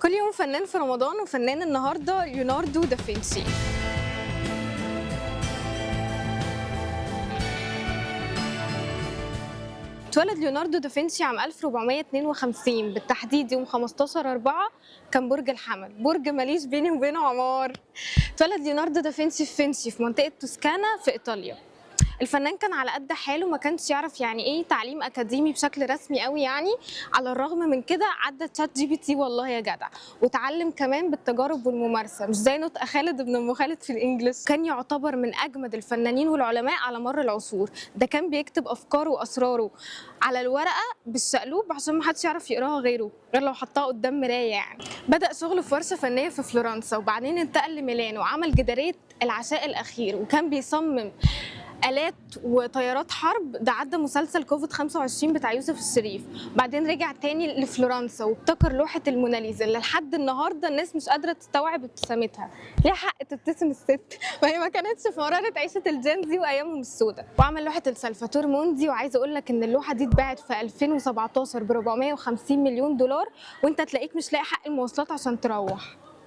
كل يوم فنان في رمضان، وفنان النهارده ليوناردو دافنشي. اتولد ليوناردو دافنشي عام 1452 بالتحديد يوم 15/4. كان برج الحمل، برج ماليش بيني وبينه عمار. اتولد ليوناردو دافنشي في فينشي في منطقة توسكانا في إيطاليا. الفنان كان على قد حاله، ما كانش يعرف يعني ايه تعليم اكاديمي بشكل رسمي قوي يعني. على الرغم من كده عدى تشات جي بي تي والله يا جدع، وتعلم كمان بالتجارب والممارسه، مش زي نطق خالد ابن ام خالد في الانجليش. كان يعتبر من اجمد الفنانين والعلماء على مر العصور. ده كان بيكتب افكاره واسراره على الورقه بالشقلوب عشان ما حدش يعرف يقراها غير لو حطها قدام مرايه يعني. بدأ شغله في ورشه فنيه في فلورنسا، وبعدين انتقل لميلان وعمل جداريه العشاء الاخير، وكان بيصمم آلات وطيارات حرب. ده عدى مسلسل كوفيد 25 بتاع يوسف الشريف. بعدين رجع تاني لفلورنسا وابتكر لوحة الموناليزا اللي لحد النهارده الناس مش قادرة تستوعب ابتسامتها. ليها حق تبتسم الست وهي ما كانتش في مرارة عيشة الجنزي وأيامهم السوداء. وعمل لوحة السلفاتور موندي، وعايزة أقول لك إن اللوحة دي اتباعت في 2017 ب 450 مليون دولار، وأنت تلاقيك مش لاقي حق المواصلات عشان تروح.